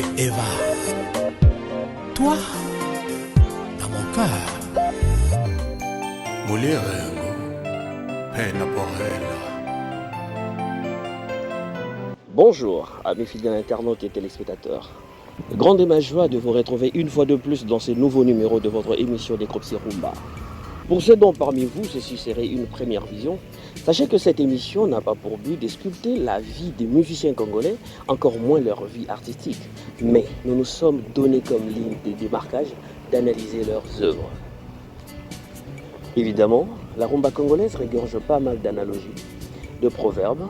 et Eva. Toi, dans mon cœur. Mulherengo, pena porella. Bonjour, amis fidèles internautes et téléspectateurs. Grande est ma joie de vous retrouver une fois de plus dans ce nouveau numéro de votre émission Necropsy Rumba. Pour ceux dont parmi vous ceci serait une première vision, sachez que cette émission n'a pas pour but de sculpter la vie des musiciens congolais, encore moins leur vie artistique. Mais nous nous sommes donnés comme ligne de démarquage d'analyser leurs œuvres. Évidemment, la rumba congolaise regorge pas mal d'analogies, de proverbes,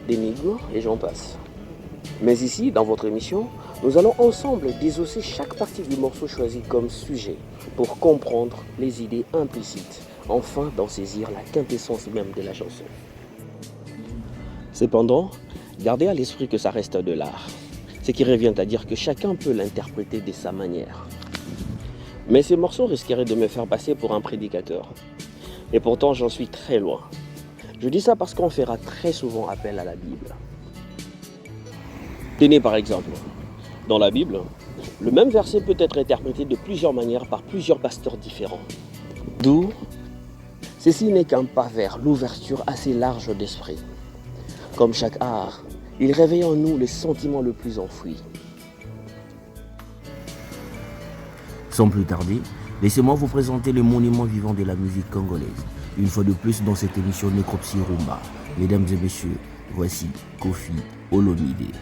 d'énigmes et j'en passe. Mais ici, dans votre émission, nous allons ensemble désosser chaque partie du morceau choisi comme sujet pour comprendre les idées implicites, enfin d'en saisir la quintessence même de la chanson. Cependant, gardez à l'esprit que ça reste de l'art, ce qui revient à dire que chacun peut l'interpréter de sa manière. Mais ces morceaux risqueraient de me faire passer pour un prédicateur. Et pourtant, j'en suis très loin. Je dis ça parce qu'on fera très souvent appel à la Bible. Tenez par exemple, dans la Bible, le même verset peut être interprété de plusieurs manières par plusieurs pasteurs différents. D'où, ceci n'est qu'un pas vers l'ouverture assez large d'esprit. Comme chaque art, il réveille en nous le sentiment le plus enfoui. Sans plus tarder, laissez-moi vous présenter le monument vivant de la musique congolaise. Une fois de plus dans cette émission Necropsy Rumba. Mesdames et messieurs, voici Koffi Olomide.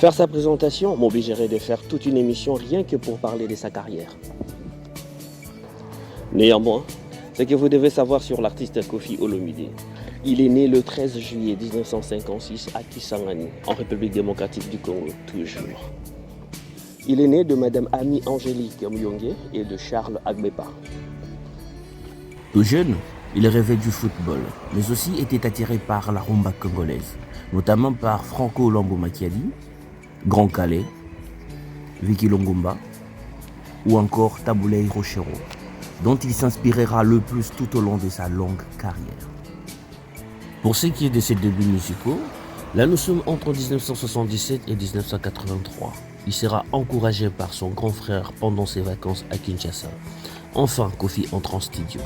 Faire sa présentation m'obligerait de faire toute une émission rien que pour parler de sa carrière. Néanmoins, ce que vous devez savoir sur l'artiste Koffi Olomide. Il est né le 13 juillet 1956 à Kisangani, en République démocratique du Congo, toujours. Il est né de Madame Ami Angélique Muyonge et de Charles Agbepa. Tout jeune, il rêvait du football, mais aussi était attiré par la rumba congolaise, notamment par Franco Lambo Makiadi, Grand Calais, Vicky Longomba ou encore Taboulei Rochero, dont il s'inspirera le plus tout au long de sa longue carrière. Pour ce qui est de ses débuts musicaux, là nous sommes entre 1977 et 1983. Il sera encouragé par son grand frère pendant ses vacances à Kinshasa. Enfin, Koffi entre en studio.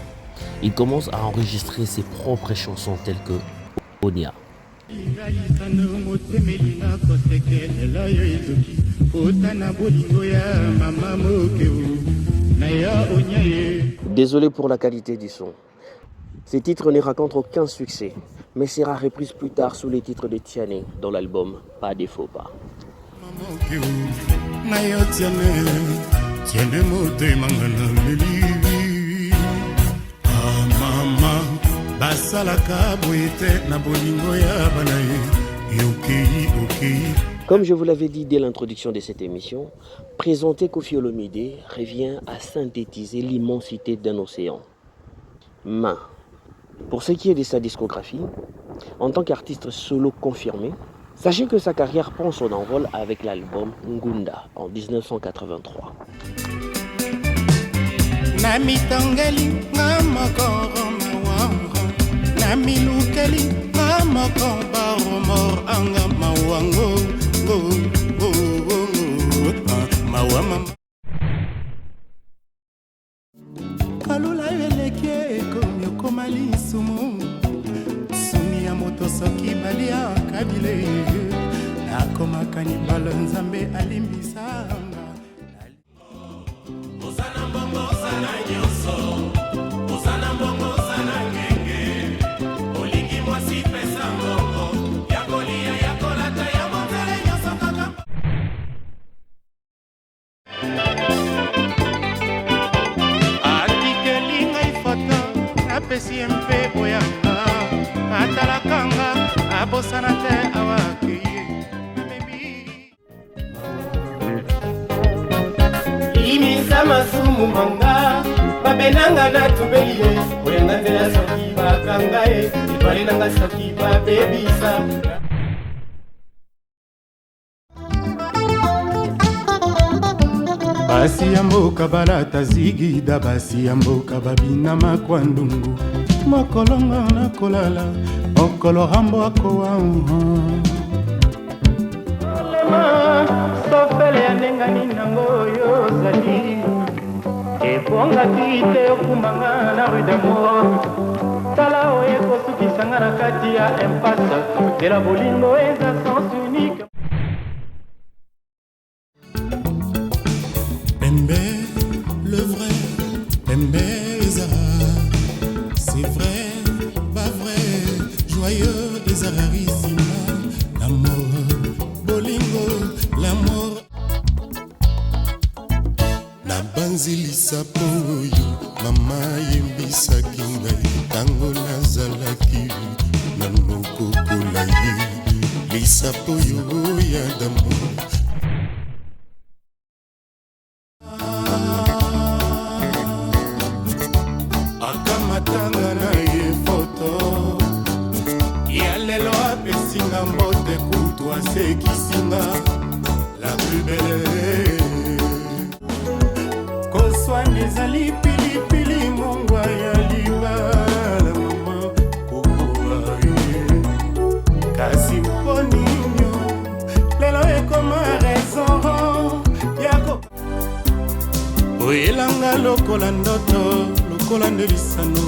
Il commence à enregistrer ses propres chansons telles que Onia. Désolé pour la qualité du son. Ces titres ne racontent aucun succès, mais sera reprise plus tard sous les titres de Tiané dans l'album Pas des faux pas. Comme je vous l'avais dit dès l'introduction de cette émission, présenter Koffi Olomide revient à synthétiser l'immensité d'un océan. Mais, pour ce qui est de sa discographie, en tant qu'artiste solo confirmé, sachez que sa carrière prend son envol avec l'album Ngunda en 1983. Masumu manga babenanga na tubeliye oyenga nzela soki bakanga itwali nanga soki babebisa basi ya mboka balata zigida basi ya mboka babina makwandungu mokolonga na kolala okolo rambo akowa mama sofele ya ndengani nango yo zali ebongaki te okumanga na rue d'amour tala oye kosukisanga na kati ya impasse tela bolingo eza sens unique. Pembe, le vrai, Pembe Ezara. C'est vrai, pas vrai, joyeux Ezara rarissima. L'amour, bolingo, l'amour. Na banzili sapoyo, mama yembisaki ngai tango nazalaki na mokokola ye. Lisapoyo ya d'amour. Akamatanga na ye foto ya lelo apesinga mbote kutu asekisinga la plus belle koswana ezali pilipili mongwa ya libala mama kokoa ye kasi mponinyo lelo ekoma raison yako oyelanga lokola ndoto lokola nde lisano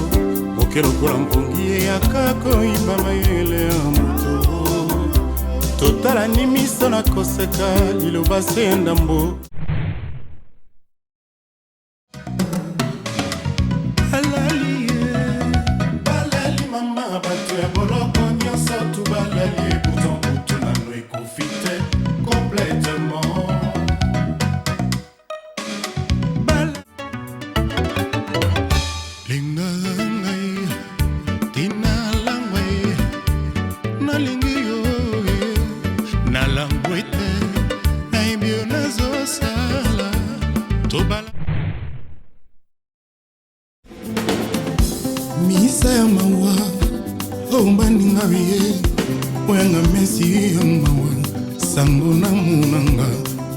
moke lokola mpongi eyaka koyiba mayele ya moto totala ni miso na koseka liloba se ya ndambo balali mama bato ya boloko nyonso tu balali pourtant kutu nano ekofite complètement. Linga ngai tina langway nalingi yo na langwete na ibio nazo sala tobala misa ya mawa ombaninga biye oyanga mesi ya mawa sango na munanga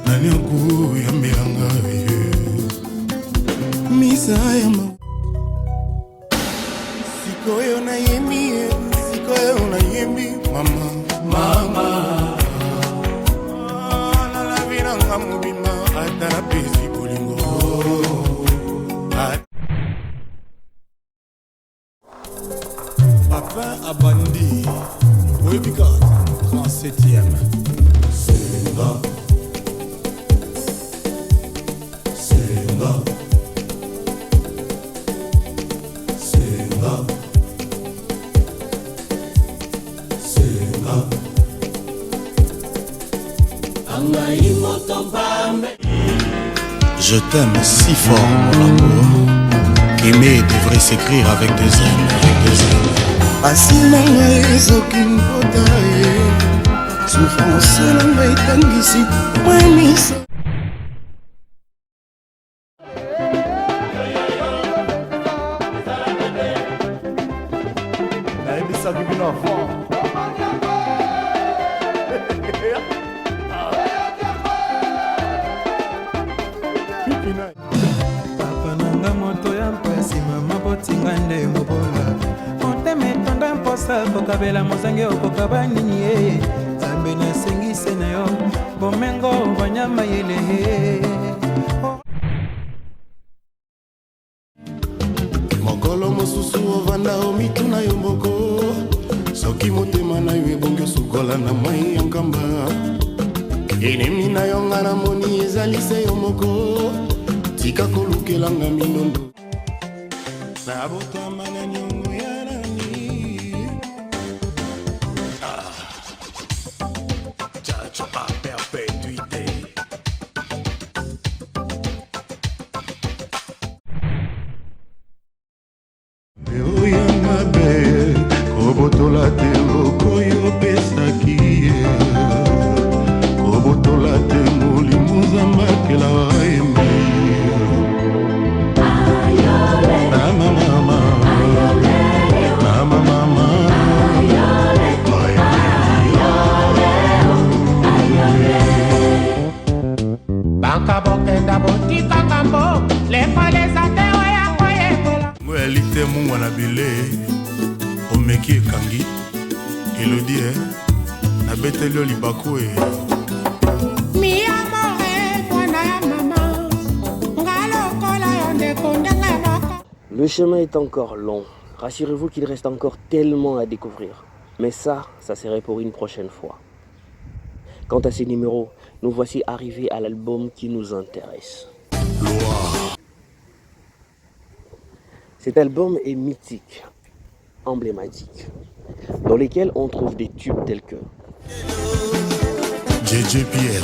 nani akuyambelanga biye misa ya mawa sikoyo na yemi sikoyo na yemi mama mama na la viranga mobima atala pesi bolingo papa abandi webika 37e senga senga senga senga je t'aime si fort mon amour qu'aimer devrait s'écrire avec des ailes, avec des ailes. Asinanga ezoki mbota ye souffrance nanga etangisi mwemisa nayebisaki bino avant papa nanga moto ya mpasi mama botinga nde mobola motema etonda mposa kokabela mozangi okokaba nini ye nzambe nasengise na yo bomengo banyama yele mokolo mosusu ovanda omitu na yo moko soki motema na yo ebongi osukola na mai ya nkamba enemi na yo nga na moni ezali se yo moko tika kolukelanga minondo na botama na nyongo ya nani chacho a perpétuité oyo mabe kobotola te lokoyo pesaki ye kobotola te molimo zambakela emi moyalite mungwa na bile omeki ekangi elodi nabeteli yo libaku Le chemin est encore long. Rassurez-vous qu'il reste encore tellement à découvrir. Mais ça serait pour une prochaine fois. Quant à ces numéros, nous voici arrivés à l'album qui nous intéresse. Cet album est mythique, emblématique, dans lequel on trouve des tubes tels que JJ Pierre,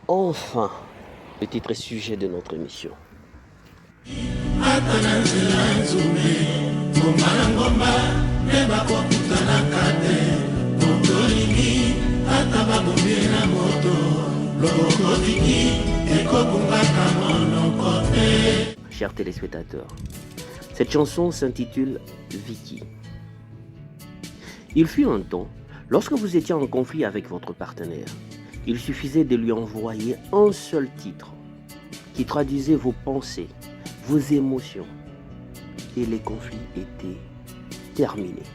enfin le titre et sujet de notre émission. Chers téléspectateurs, cette chanson s'intitule Vicky. Il fut un temps, lorsque vous étiez en conflit avec votre partenaire, il suffisait de lui envoyer un seul titre qui traduisait vos pensées, vos émotions, et les conflits étaient terminés.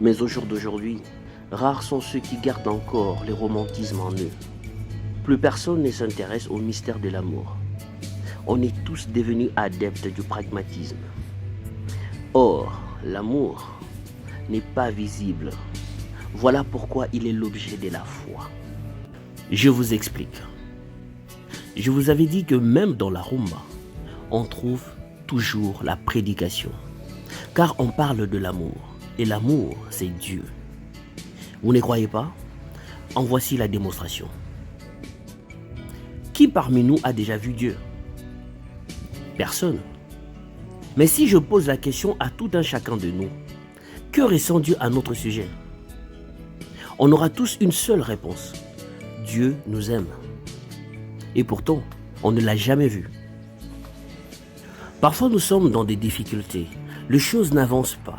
Mais au jour d'aujourd'hui, rares sont ceux qui gardent encore les romantismes en eux. Plus personne ne s'intéresse au mystère de l'amour. On est tous devenus adeptes du pragmatisme. Or, l'amour n'est pas visible. Voilà pourquoi il est l'objet de la foi. Je vous explique. Je vous avais dit que même dans la rumba, on trouve toujours la prédication. Car on parle de l'amour. Et l'amour, c'est Dieu. Vous ne croyez pas? En voici la démonstration. Qui parmi nous a déjà vu Dieu? Personne. Mais si je pose la question à tout un chacun de nous, que ressent Dieu à notre sujet? On aura tous une seule réponse. Dieu nous aime. Et pourtant, on ne l'a jamais vu. Parfois, nous sommes dans des difficultés. Les choses n'avancent pas.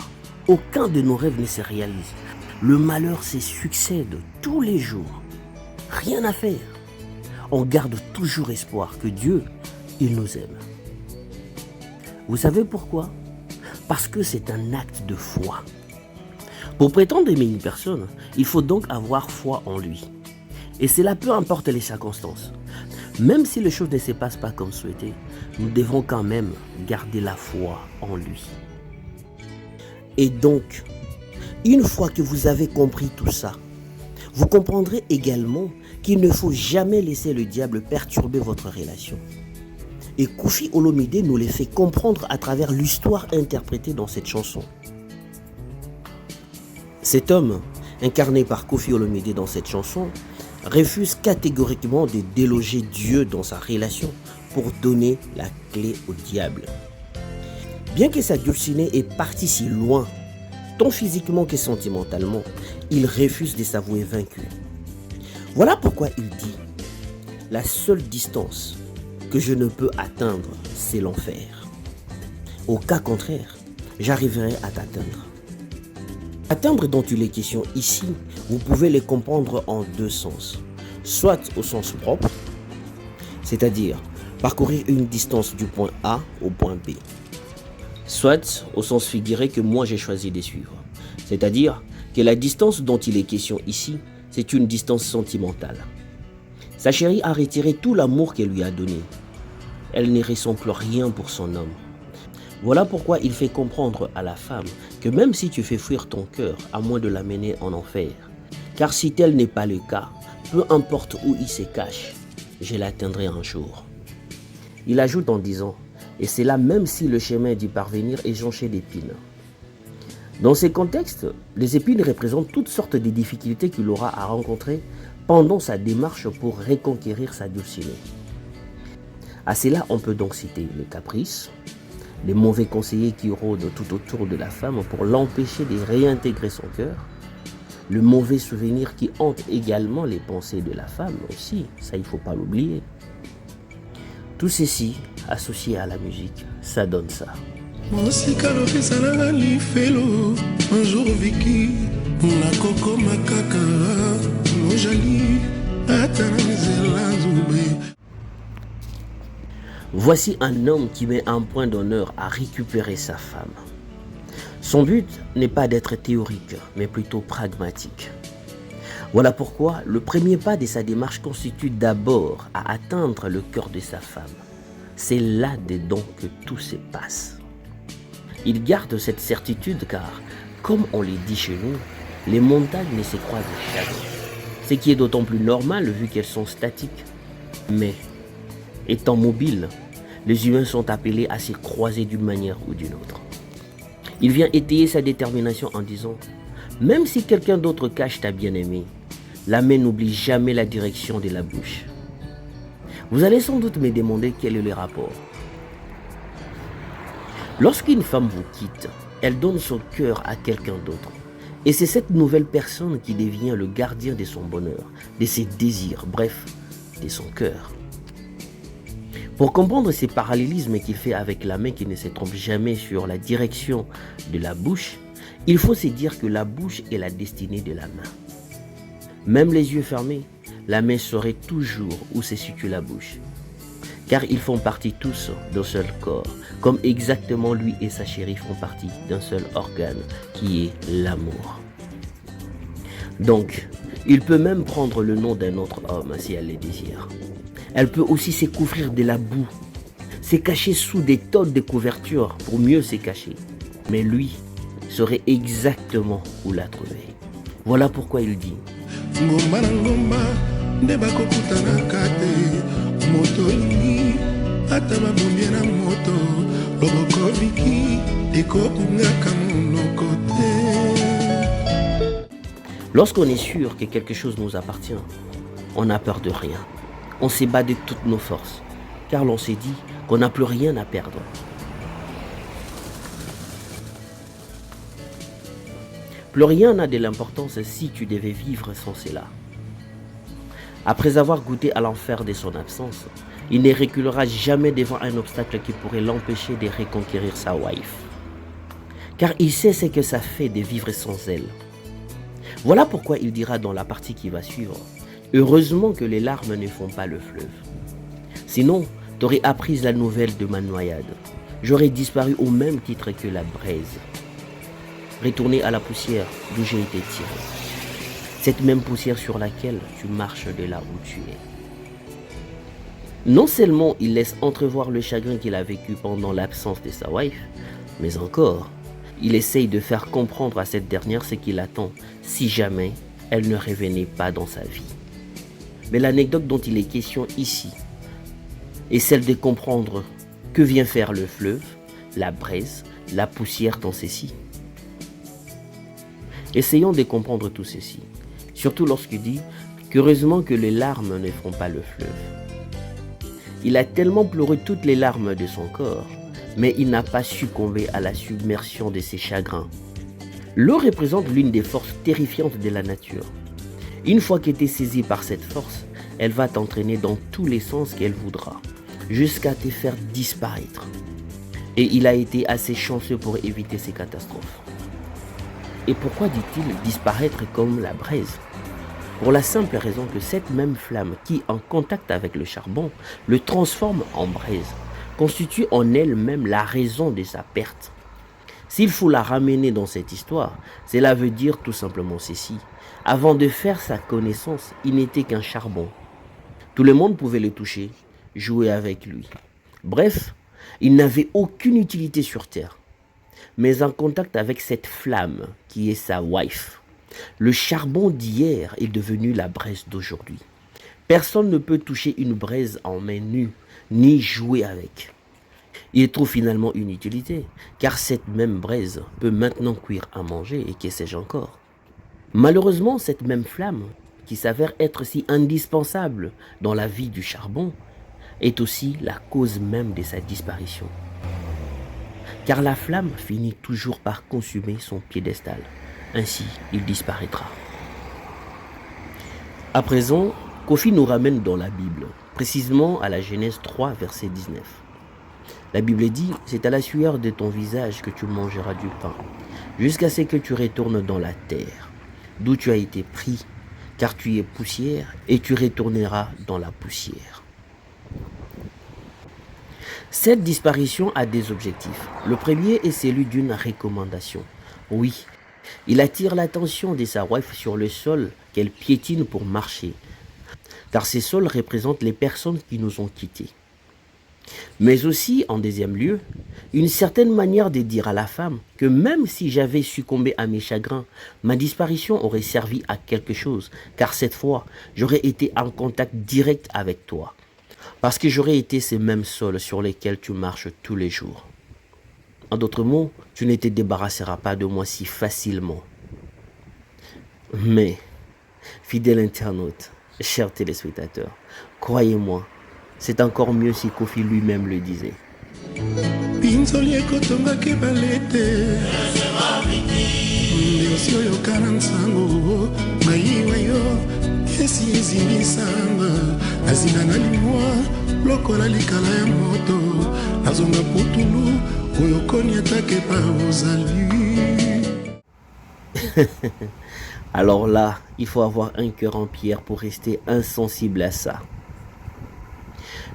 Aucun de nos rêves ne se réalise. Le malheur se succède tous les jours. Rien à faire. On garde toujours espoir que Dieu, il nous aime. Vous savez pourquoi? Parce que c'est un acte de foi. Pour prétendre aimer une personne, il faut donc avoir foi en lui. Et cela peu importe les circonstances. Même si les choses ne se passent pas comme souhaité, nous devons quand même garder la foi en lui. Et donc, une fois que vous avez compris tout ça, vous comprendrez également qu'il ne faut jamais laisser le diable perturber votre relation. Et Koffi Olomide nous les fait comprendre à travers l'histoire interprétée dans cette chanson. Cet homme, incarné par Koffi Olomide dans cette chanson, refuse catégoriquement de déloger Dieu dans sa relation pour donner la clé au diable. Bien que sa dulcinée est partie si loin, tant physiquement que sentimentalement, il refuse de s'avouer vaincu. Voilà pourquoi il dit « La seule distance que je ne peux atteindre, c'est l'enfer. Au cas contraire, j'arriverai à t'atteindre. » Atteindre dont il est question ici, vous pouvez les comprendre en deux sens. Soit au sens propre, c'est-à-dire parcourir une distance du point A au point B. Soit au sens figuré que moi j'ai choisi de suivre. C'est-à-dire que la distance dont il est question ici, c'est une distance sentimentale. Sa chérie a retiré tout l'amour qu'elle lui a donné. Elle ne ressent plus rien pour son homme. Voilà pourquoi il fait comprendre à la femme que même si tu fais fuir ton cœur, à moins de l'amener en enfer, car si tel n'est pas le cas, peu importe où il se cache, je l'atteindrai un jour. Il ajoute en disant, et c'est là même si le chemin d'y parvenir est jonché d'épines. Dans ces contextes, les épines représentent toutes sortes de difficultés qu'il aura à rencontrer pendant sa démarche pour reconquérir sa dulcinée. À cela, on peut donc citer le caprice, les mauvais conseillers qui rôdent tout autour de la femme pour l'empêcher de réintégrer son cœur, le mauvais souvenir qui hante également les pensées de la femme aussi, ça il ne faut pas l'oublier. Tout ceci, associé à la musique, ça donne ça. mosika lokisalanga lifelo un jour viki nakokoma kaka mojali ata na nzela nzube. Voici un homme qui met un point d'honneur à récupérer sa femme. Son but n'est pas d'être théorique, mais plutôt pragmatique. Voilà pourquoi le premier pas de sa démarche constitue d'abord à atteindre le cœur de sa femme. C'est là-dedans que tout se passe. Il garde cette certitude car, comme on le dit chez nous, les montagnes ne se croisent jamais. Ce qui est d'autant plus normal vu qu'elles sont statiques. Mais, étant mobiles, les humains sont appelés à se croiser d'une manière ou d'une autre. Il vient étayer sa détermination en disant « Même si quelqu'un d'autre cache ta bien-aimée, la main n'oublie jamais la direction de la bouche. » Vous allez sans doute me demander quel est le rapport. Lorsqu'une femme vous quitte, elle donne son cœur à quelqu'un d'autre. Et c'est cette nouvelle personne qui devient le gardien de son bonheur, de ses désirs, bref, de son cœur. Pour comprendre ces parallélismes qu'il fait avec la main qui ne se trompe jamais sur la direction de la bouche, il faut se dire que la bouche est la destinée de la main. Même les yeux fermés, la main saurait toujours où se situe la bouche. Car ils font partie tous d'un seul corps, comme exactement lui et sa chérie font partie d'un seul organe, qui est l'amour. Donc, il peut même prendre le nom d'un autre homme si elle le désire. Elle peut aussi se couvrir de la boue, se cacher sous des tonnes de couvertures pour mieux se cacher. Mais lui saurait exactement où la trouver. Voilà pourquoi il dit ngomba na ngomba nde bakokutana te moto lingi ata babombie na moto loboko viki ekokungaka monoko te. Lorsqu'on est sûr que quelque chose nous appartient, on n'a peur de rien. On se bat de toutes nos forces, car l'on s'est dit qu'on n'a plus rien à perdre. Plus rien n'a de l'importance si tu devais vivre sans cela. Après avoir goûté à l'enfer de son absence, il ne reculera jamais devant un obstacle qui pourrait l'empêcher de reconquérir sa wife. Car il sait ce que ça fait de vivre sans elle. Voilà pourquoi il dira dans la partie qui va suivre « Heureusement que les larmes ne font pas le fleuve. Sinon, t'aurais appris la nouvelle de ma noyade. J'aurais disparu au même titre que la braise. Retourner à la poussière d'où j'ai été tiré. Cette même poussière sur laquelle tu marches de là où tu es. » Non seulement il laisse entrevoir le chagrin qu'il a vécu pendant l'absence de sa wife, mais encore, il essaye de faire comprendre à cette dernière ce qu'il attend si jamais elle ne revenait pas dans sa vie. Mais l'anecdote dont il est question ici est celle de comprendre que vient faire le fleuve, la braise, la poussière dans ceci. Essayons de comprendre tout ceci, surtout lorsqu'il dit qu'heureusement que les larmes ne font pas le fleuve. Il a tellement pleuré toutes les larmes de son corps, mais il n'a pas succombé à la submersion de ses chagrins. L'eau représente l'une des forces terrifiantes de la nature. Une fois qu'elle est saisie par cette force, elle va t'entraîner dans tous les sens qu'elle voudra, jusqu'à te faire disparaître. Et il a été assez chanceux pour éviter ces catastrophes. Et pourquoi dit-il disparaître comme la braise? Pour la simple raison que cette même flamme qui, en contact avec le charbon, le transforme en braise, constitue en elle-même la raison de sa perte. S'il faut la ramener dans cette histoire, cela veut dire tout simplement ceci. Avant de faire sa connaissance, il n'était qu'un charbon. Tout le monde pouvait le toucher, jouer avec lui. Bref, il n'avait aucune utilité sur terre. Mais en contact avec cette flamme qui est sa wife, le charbon d'hier est devenu la braise d'aujourd'hui. Personne ne peut toucher une braise en main nue, ni jouer avec. Il trouve finalement une utilité, car cette même braise peut maintenant cuire à manger et que sais-je encore. Malheureusement, cette même flamme, qui s'avère être si indispensable dans la vie du charbon, est aussi la cause même de sa disparition. Car la flamme finit toujours par consumer son piédestal. Ainsi, il disparaîtra. À présent, Kofi nous ramène dans la Bible, précisément à la Genèse 3, verset 19. La Bible dit, c'est à la sueur de ton visage que tu mangeras du pain, jusqu'à ce que tu retournes dans la terre, d'où tu as été pris, car tu es poussière et tu retourneras dans la poussière. Cette disparition a des objectifs. Le premier est celui d'une recommandation. Oui, il attire l'attention de sa wife sur le sol qu'elle piétine pour marcher, car ces sols représentent les personnes qui nous ont quittés. Mais aussi, en deuxième lieu, une certaine manière de dire à la femme que même si j'avais succombé à mes chagrins, ma disparition aurait servi à quelque chose, car cette fois, j'aurais été en contact direct avec toi, parce que j'aurais été ces mêmes sols sur lesquels tu marches tous les jours. En d'autres mots, tu ne te débarrasseras pas de moi si facilement. Mais, fidèle internaute, cher téléspectateur, croyez-moi, c'est encore mieux si Kofi lui-même le disait. pinzoli ekotongaki balete ndensi oyo kana nsango mayiwa yo esi ezimisanga nazinga na limwa lokola likala ya moto nazonga putulu oyo koni atake pa ozali. Alors là, il faut avoir un cœur en pierre pour rester insensible à ça.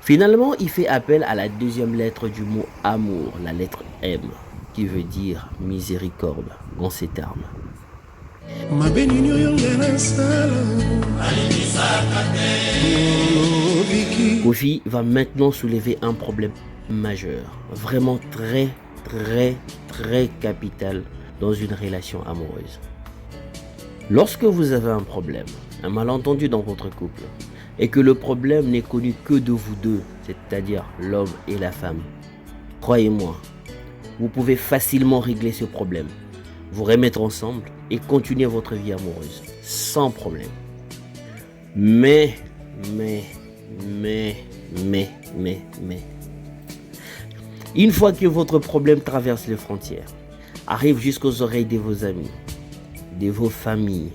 Finalement, il fait appel à la deuxième lettre du mot amour, la lettre M, qui veut dire miséricorde en ces termes. Kofi va maintenant soulever un problème majeur, vraiment très capital dans une relation amoureuse. Lorsque vous avez un problème, un malentendu dans votre couple, et que le problème n'est connu que de vous deux, c'est-à-dire l'homme et la femme, croyez-moi, vous pouvez facilement régler ce problème, vous remettre ensemble et continuer votre vie amoureuse, sans problème. Mais, une fois que votre problème traverse les frontières, arrive jusqu'aux oreilles de vos amis, de vos familles,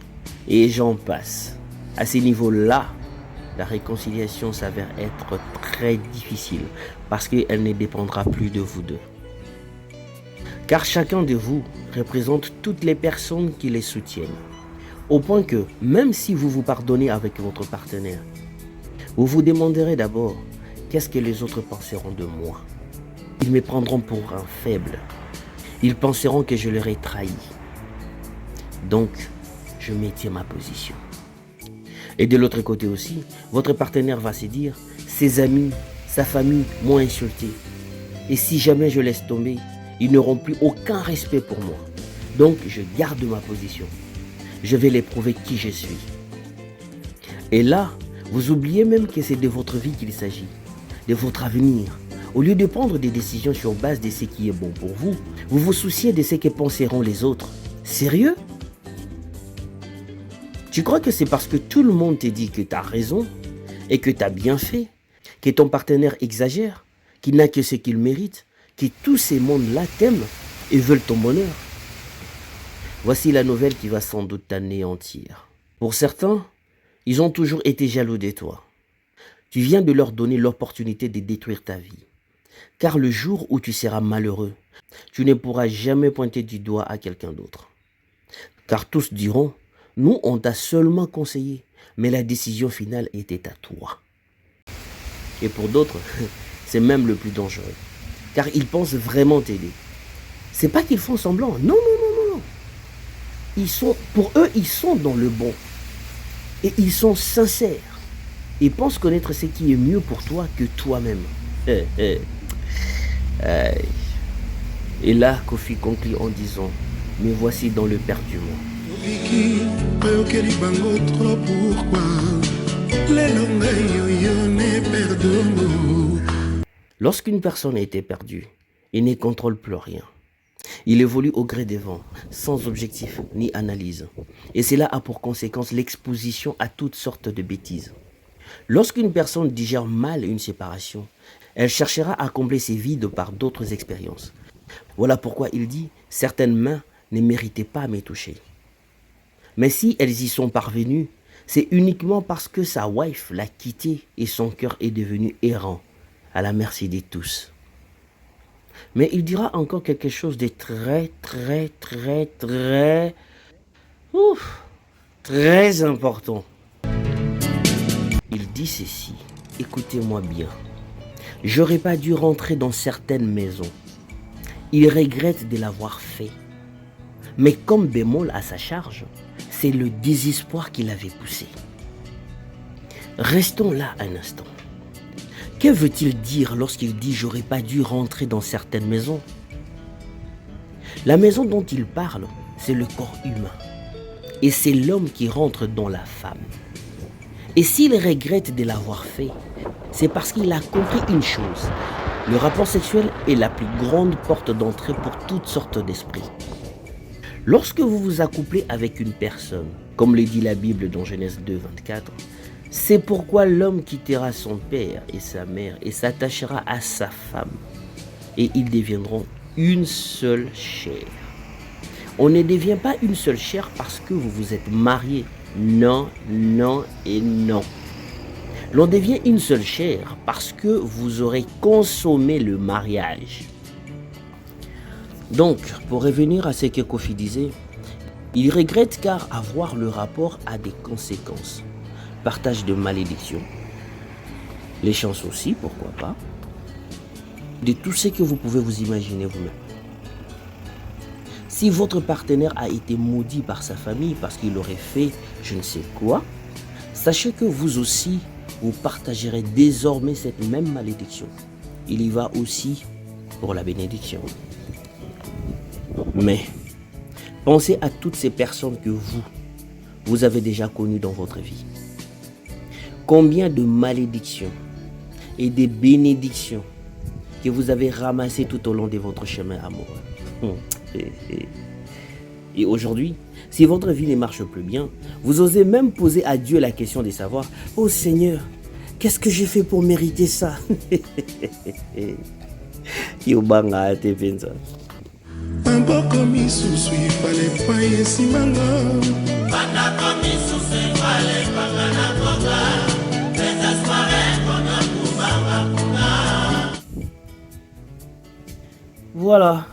et j'en passe, à ces niveaux-là, la réconciliation s'avère être très difficile parce qu'elle ne dépendra plus de vous deux. Car chacun de vous représente toutes les personnes qui les soutiennent. Au point que, même si vous vous pardonnez avec votre partenaire, vous vous demanderez d'abord qu'est-ce que les autres penseront de moi. Ils me prendront pour un faible. Ils penseront que je leur ai trahi. Donc, je maintiens ma position. Et de l'autre côté aussi, votre partenaire va se dire, ses amis, sa famille m'ont insulté. Et si jamais je laisse tomber, ils n'auront plus aucun respect pour moi. Donc, je garde ma position. Je vais les prouver qui je suis. Et là, vous oubliez même que c'est de votre vie qu'il s'agit, de votre avenir. Au lieu de prendre des décisions sur base de ce qui est bon pour vous, vous vous souciez de ce que penseront les autres. Sérieux ? Tu crois que c'est parce que tout le monde te dit que tu as raison et que tu as bien fait, que ton partenaire exagère, qu'il n'a que ce qu'il mérite, que tous ces mondes-là t'aiment et veulent ton bonheur? Voici la nouvelle qui va sans doute t'anéantir. Pour certains, ils ont toujours été jaloux de toi. Tu viens de leur donner l'opportunité de détruire ta vie. Car le jour où tu seras malheureux, tu ne pourras jamais pointer du doigt à quelqu'un d'autre. Car tous diront, nous, on t'a seulement conseillé, mais la décision finale était à toi. Et pour d'autres, c'est même le plus dangereux, car ils pensent vraiment t'aider. C'est pas qu'ils font semblant, non. Pour eux, ils sont dans le bon. Et ils sont sincères. Ils pensent connaître ce qui est mieux pour toi que toi-même. Et là, Kofi conclut en disant, me voici dans le perdument. Lorsqu'une personne a été perdue, il ne contrôle plus rien. Il évolue au gré des vents, sans objectif ni analyse. Et cela a pour conséquence l'exposition à toutes sortes de bêtises. Lorsqu'une personne digère mal une séparation, elle cherchera à combler ses vides par d'autres expériences. Voilà pourquoi il dit « Certaines mains ne méritaient pas à me toucher ». Mais si elles y sont parvenues, c'est uniquement parce que sa wife l'a quitté et son cœur est devenu errant, à la merci de tous. Mais il dira encore quelque chose de très, très, très, très, très important. Il dit ceci, écoutez-moi bien. J'aurais pas dû rentrer dans certaines maisons. Il regrette de l'avoir fait. Mais comme bémol à sa charge, c'est le désespoir qui l'avait poussé. Restons là un instant. Que veut-il dire lorsqu'il dit « j'aurais pas dû rentrer dans certaines maisons » ? La maison dont il parle, c'est le corps humain. Et c'est l'homme qui rentre dans la femme. Et s'il regrette de l'avoir fait, c'est parce qu'il a compris une chose. Le rapport sexuel est la plus grande porte d'entrée pour toutes sortes d'esprits. Lorsque vous vous accouplez avec une personne, comme le dit la Bible dans Genèse 2, 24, c'est pourquoi l'homme quittera son père et sa mère et s'attachera à sa femme. Et ils deviendront une seule chair. On ne devient pas une seule chair parce que vous vous êtes mariés. Non, non et non. L'on devient une seule chair parce que vous aurez consommé le mariage. Donc, pour revenir à ce que Kofi disait, il regrette car avoir le rapport a des conséquences. Partage de malédictions, les chances aussi, pourquoi pas, de tout ce que vous pouvez vous imaginer vous-même. Si votre partenaire a été maudit par sa famille parce qu'il aurait fait je ne sais quoi, sachez que vous aussi, vous partagerez désormais cette même malédiction. Il y va aussi pour la bénédiction. Mais, pensez à toutes ces personnes que vous avez déjà connues dans votre vie. Combien de malédictions et de bénédictions que vous avez ramassées tout au long de votre chemin amoureux. Et aujourd'hui, si votre vie ne marche plus bien, vous osez même poser à Dieu la question de savoir « Oh Seigneur, qu'est-ce que j'ai fait pour mériter ça ?» Maboko misusu ifale pa esimanga bandako misusu ifale pangana koga désespoiré kona kubanga kuga. Voilà.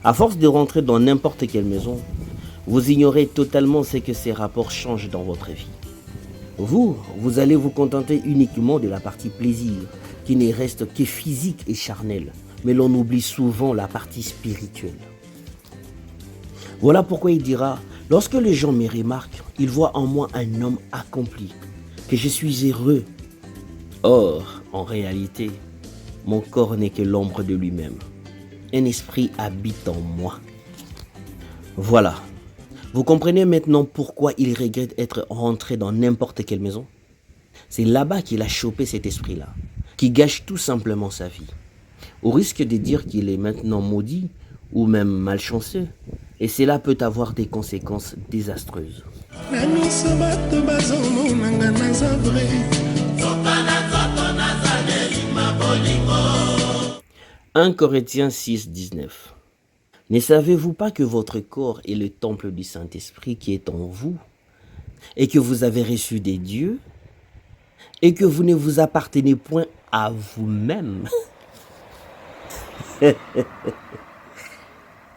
À force de rentrer dans n'importe quelle maison, vous ignorez totalement ce que ces rapports changent dans votre vie. Vous allez vous contenter uniquement de la partie plaisir, qui ne reste que physique et charnelle. Mais l'on oublie souvent la partie spirituelle. Voilà pourquoi il dira, lorsque les gens me remarquent, ils voient en moi un homme accompli, que je suis heureux. Or, en réalité, mon corps n'est que l'ombre de lui-même. Un esprit habite en moi. Voilà. Vous comprenez maintenant pourquoi il regrette être rentré dans n'importe quelle maison? C'est là-bas qu'il a chopé cet esprit-là, qui gâche tout simplement sa vie. Au risque de dire qu'il est maintenant maudit ou même malchanceux, et cela peut avoir des conséquences désastreuses. 1 Corinthiens 6, 19. Ne savez-vous pas que votre corps est le temple du Saint-Esprit qui est en vous, et que vous avez reçu des dieux, et que vous ne vous appartenez point à vous-même?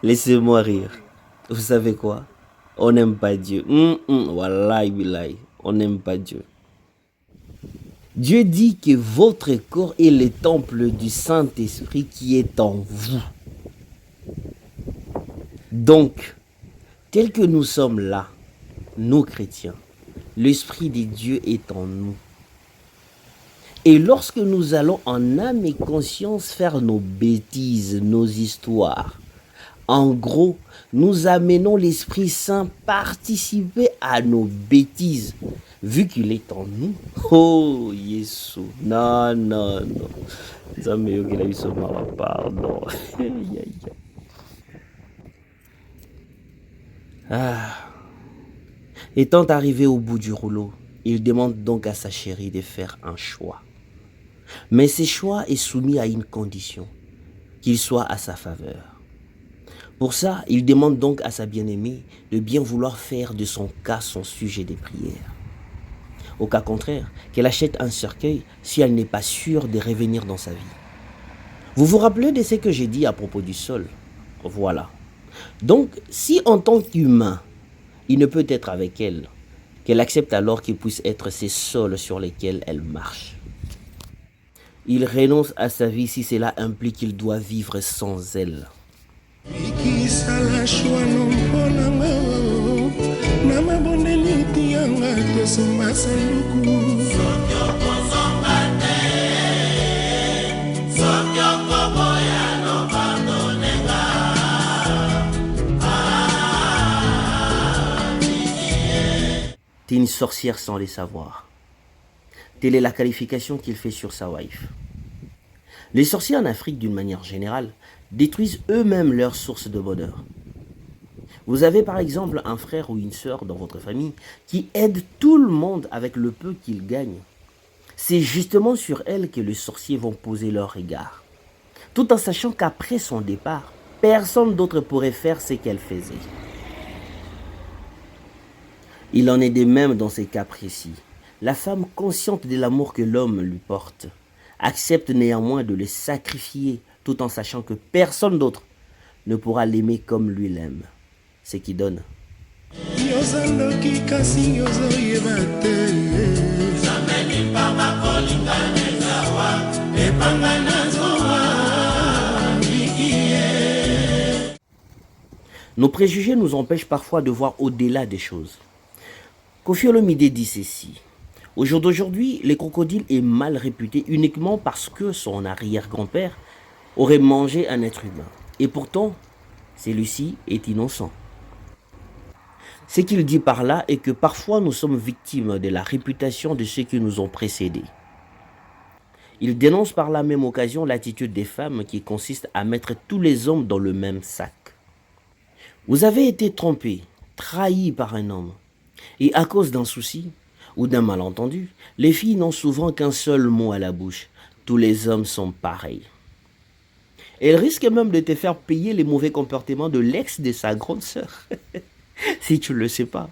Laissez-moi rire. Vous savez quoi? On n'aime pas Dieu. Wallahi billahi. On n'aime pas Dieu. Dieu dit que votre corps est le temple du Saint-Esprit qui est en vous. Donc, tel que nous sommes là, nous chrétiens, l'Esprit de Dieu est en nous. Et lorsque nous allons en âme et conscience faire nos bêtises, nos histoires, en gros, nous amenons l'Esprit Saint participer à nos bêtises, vu qu'il est en nous. Oh, Yesu, non. Pardon. Étant arrivé au bout du rouleau, il demande donc à sa chérie de faire un choix. Mais ce choix est soumis à une condition, qu'il soit à sa faveur. Pour ça, il demande donc à sa bien-aimée de bien vouloir faire de son cas son sujet de prière. Au cas contraire, qu'elle achète un cercueil si elle n'est pas sûre de revenir dans sa vie. Vous vous rappelez de ce que j'ai dit à propos du sol? Voilà. Donc, si en tant qu'humain, il ne peut être avec elle, qu'elle accepte alors qu'il puisse être ces sols sur lesquels elle marche. Il renonce à sa vie si cela implique qu'il doit vivre sans elle. T'es une sorcière sans les savoir. Telle est la qualification qu'il fait sur sa wife. Les sorciers en Afrique, d'une manière générale, détruisent eux-mêmes leur source de bonheur. Vous avez par exemple un frère ou une sœur dans votre famille qui aide tout le monde avec le peu qu'il gagne. C'est justement sur elle que les sorciers vont poser leur regard, tout en sachant qu'après son départ, personne d'autre pourrait faire ce qu'elle faisait. Il en est de même dans ces cas précis. La femme, consciente de l'amour que l'homme lui porte, accepte néanmoins de le sacrifier tout en sachant que personne d'autre ne pourra l'aimer comme lui l'aime. Ce qui donne. Nos préjugés nous empêchent parfois de voir au-delà des choses. Koffi Olomide dit ceci. Au jour d'aujourd'hui, le crocodile est mal réputé uniquement parce que son arrière-grand-père aurait mangé un être humain. Et pourtant, celui-ci est innocent. Ce qu'il dit par là est que parfois nous sommes victimes de la réputation de ceux qui nous ont précédés. Il dénonce par la même occasion l'attitude des femmes qui consiste à mettre tous les hommes dans le même sac. Vous avez été trompé, trahi par un homme. Et à cause d'un souci ou d'un malentendu, les filles n'ont souvent qu'un seul mot à la bouche. Tous les hommes sont pareils. Elle risque même de te faire payer les mauvais comportements de l'ex de sa grande sœur. Si tu ne le sais pas.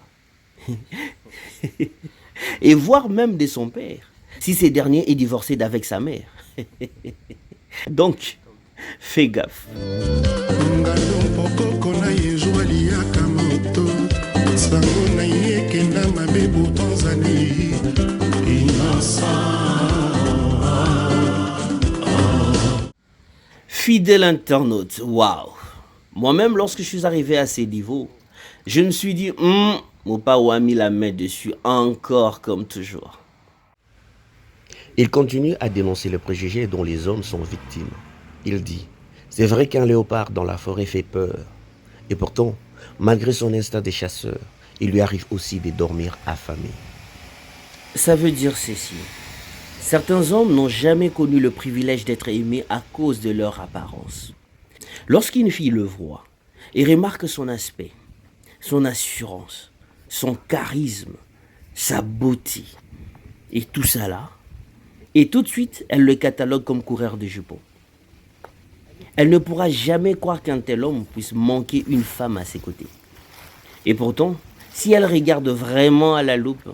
Et voire même de son père, si ce dernier est divorcé d'avec sa mère. Donc, fais gaffe. Fidèle internaute, waouh! Moi-même, lorsque je suis arrivé à ces niveaux, je me suis dit, mon père a mis la main dessus, encore comme toujours. Il continue à dénoncer le préjugé dont les hommes sont victimes. Il dit, c'est vrai qu'un léopard dans la forêt fait peur. Et pourtant, malgré son instinct de chasseur, il lui arrive aussi de dormir affamé. Ça veut dire ceci. Certains hommes n'ont jamais connu le privilège d'être aimés à cause de leur apparence. Lorsqu'une fille le voit et remarque son aspect, son assurance, son charisme, sa beauté, et tout ça là, et tout de suite, elle le catalogue comme coureur de jupons. Elle ne pourra jamais croire qu'un tel homme puisse manquer une femme à ses côtés. Et pourtant, si elle regarde vraiment à la loupe,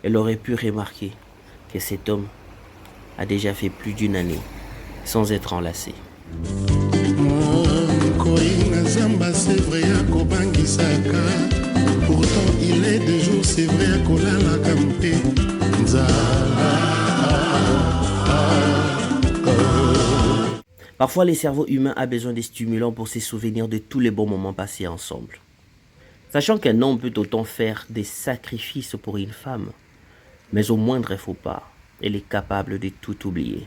elle aurait pu remarquer que cet homme a déjà fait plus d'une année sans être enlacé. Pourtant il est de jour, c'est vrai, kolalaka mpe Parfois, le cerveau humain a besoin de stimulants pour se souvenir de tous les bons moments passés ensemble. Sachant qu'un homme peut autant faire des sacrifices pour une femme, mais au moindre faux pas, elle est capable de tout oublier.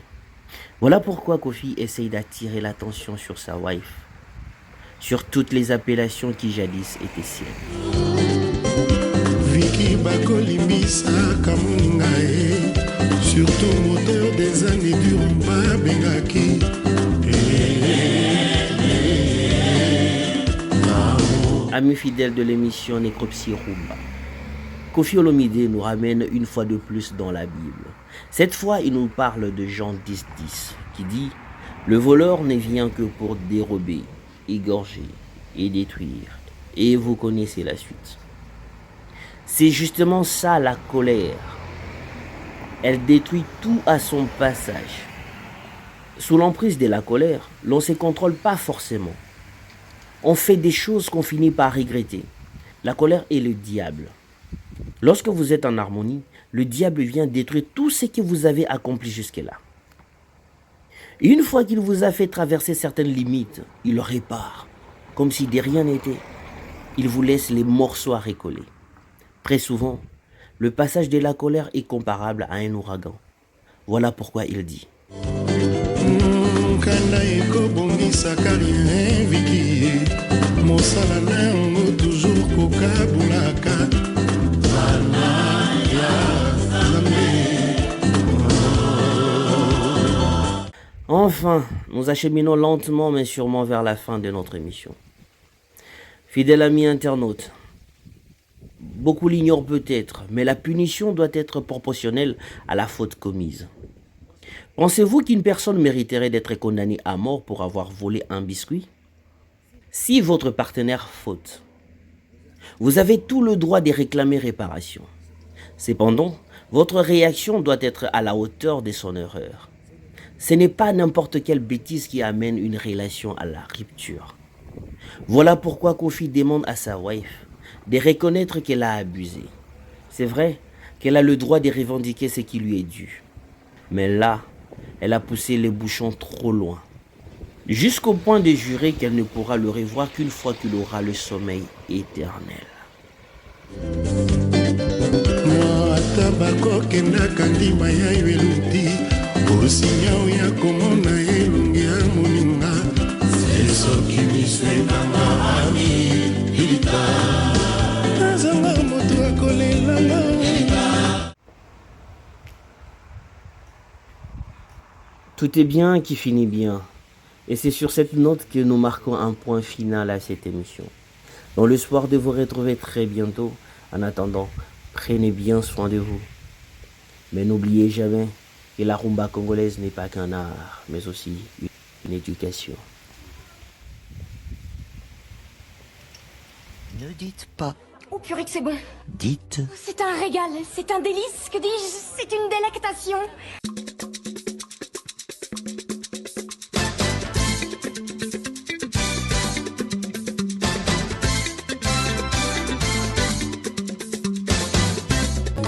Voilà pourquoi Koffi essaye d'attirer l'attention sur sa wife, sur toutes les appellations qui jadis étaient siennes. Vicky Bakolimbisa Kamuningae, surtout moteur des années du rumba Bengaki. Amis fidèles de l'émission Nécropsie Rumba, Koffi Olomide nous ramène une fois de plus dans la Bible. Cette fois, il nous parle de Jean 10, 10, qui dit « Le voleur ne vient que pour dérober, égorger et détruire. » Et vous connaissez la suite. C'est justement ça la colère Elle détruit tout à son passage. Sous l'emprise de la colère, l'on ne se contrôle pas forcément. On fait des choses qu'on finit par regretter. La colère est le diable. Lorsque vous êtes en harmonie, le diable vient détruire tout ce que vous avez accompli jusque-là. Et une fois qu'il vous a fait traverser certaines limites, il répare, comme si de rien n'était. Il vous laisse les morceaux à recoller. Très souvent, le passage de la colère est comparable à un ouragan. Voilà pourquoi il dit Enfin, nous acheminons lentement mais sûrement vers la fin de notre émission. Fidèles amis internautes, beaucoup l'ignorent peut-être, mais la punition doit être proportionnelle à la faute commise. Pensez-vous qu'une personne mériterait d'être condamnée à mort pour avoir volé un biscuit? Si votre partenaire faute, vous avez tout le droit de réclamer réparation. Cependant, votre réaction doit être à la hauteur de son erreur. Ce n'est pas n'importe quelle bêtise qui amène une relation à la rupture. Voilà pourquoi Kofi demande à sa wife de reconnaître qu'elle a abusé. C'est vrai qu'elle a le droit de revendiquer ce qui lui est dû. Mais là, elle a poussé les bouchons trop loin. Jusqu'au point de jurer qu'elle ne pourra le revoir qu'une fois qu'il aura le sommeil éternel. Tout est bien qui finit bien. Et c'est sur cette note que nous marquons un point final à cette émission. Dans l'espoir de vous retrouver très bientôt. En attendant, prenez bien soin de vous. Mais n'oubliez jamais que la rumba congolaise n'est pas qu'un art, mais aussi une éducation. Ne dites pas. Oh purée que c'est bon. Dites. C'est un régal, c'est un délice, que dis-je, c'est une délectation.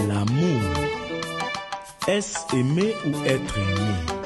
L'amour, est-ce aimer ou être aimé?